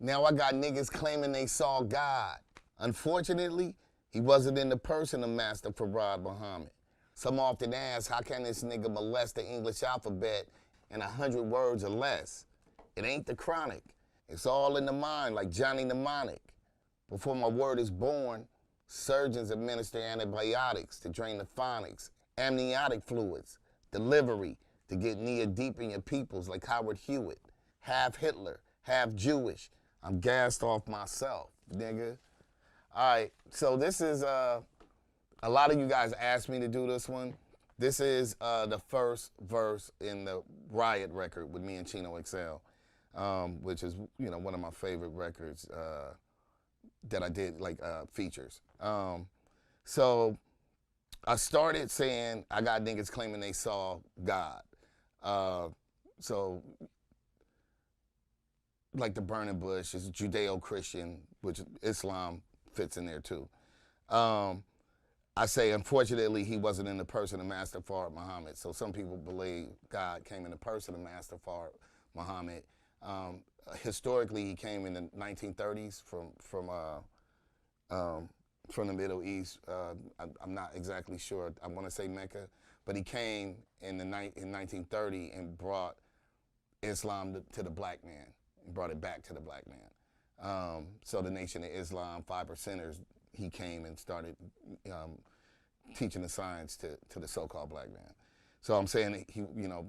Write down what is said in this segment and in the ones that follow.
Now I got niggas claiming they saw God. Unfortunately, he wasn't in the person of Master Farad Muhammad. Some often ask, how can this nigga molest the English alphabet in 100 words or less? It ain't the chronic. It's all in the mind, like Johnny Mnemonic. Before my word is born, surgeons administer antibiotics to drain the phonics, amniotic fluids, delivery to get knee deep in your peoples like Howard Hewitt. Half Hitler, half Jewish. I'm gassed off myself, nigga. All right, so this is, a lot of you guys asked me to do this one. This is the first verse in the Riiot record with me and Chino XL, which is, you know, one of my favorite records that I did, like features. So I started saying, I got niggas claiming they saw God. So like the burning bush is Judeo-Christian, which Islam fits in there too. I say, unfortunately, he wasn't in the person of Master Farad Muhammad. So some people believe God came in the person of Master Farad Muhammad. Historically, he came in the 1930s from the Middle East. I'm not exactly sure. I want to say Mecca, but he came in 1930 and brought Islam to the black man, and brought it back to the black man. So the Nation of Islam, 5%ers, he came and started teaching the science to the so-called black man. So I'm saying he, you know,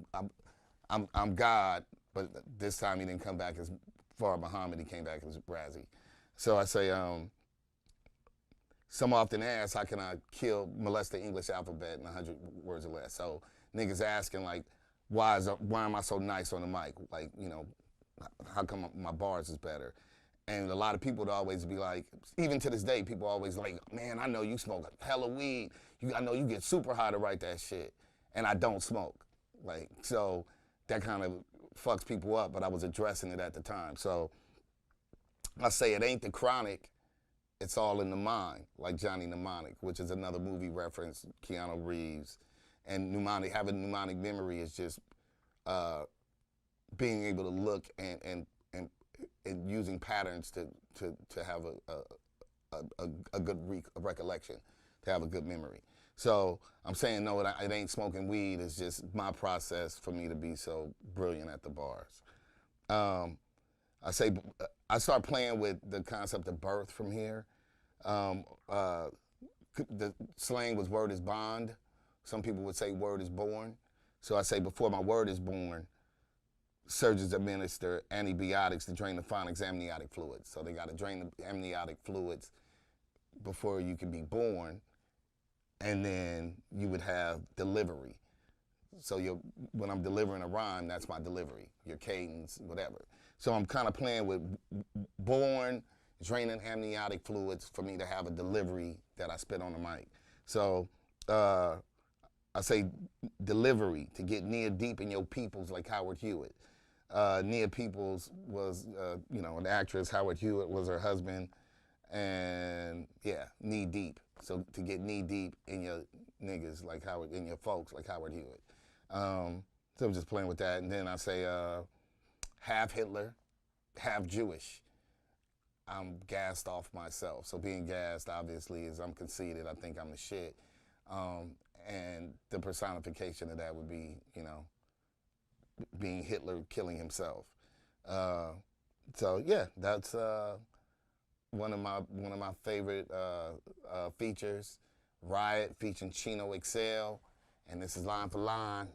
I'm God, but this time he didn't come back as Farad Muhammad. He came back as Razi. So I say, some often ask, how can I molest the English alphabet in 100 words or less? So niggas asking like, why am I so nice on the mic? Like, you know, how come my bars is better? And a lot of people would always be like, even to this day, people always like, man, I know you smoke hella weed. I know you get super high to write that shit. And I don't smoke. Like, so that kind of fucks people up, but I was addressing it at the time. So I say it ain't the chronic, it's all in the mind, like Johnny Mnemonic, which is another movie reference, Keanu Reeves. And having mnemonic memory is just being able to look and using patterns to have a good recollection, to have a good memory. So I'm saying, no, it ain't smoking weed. It's just my process for me to be so brilliant at the bars. I start playing with the concept of birth from here. The slang was word is bond. Some people would say word is born. So I say before my word is born, surgeons administer antibiotics to drain the phonics amniotic fluids. So they got to drain the amniotic fluids before you can be born, and then you would have delivery. So when I'm delivering a rhyme, that's my delivery, your cadence, whatever. So I'm kind of playing with born, draining amniotic fluids for me to have a delivery that I spit on the mic. So I say delivery to get near deep in your peoples like Howard Hewitt. Nia Peoples was, you know, an actress. Howard Hewitt was her husband. And yeah, knee deep. So to get knee deep in your niggas like Howard, in your folks like Howard Hewitt. So I'm just playing with that. And then I say half Hitler, half Jewish. I'm gassed off myself. So being gassed, obviously, is I'm conceited. I think I'm the shit. And the personification of that would be, you know, being Hitler killing himself. So yeah, that's one of my favorite features. Riiot featuring Chino XL, and this is Line for Line.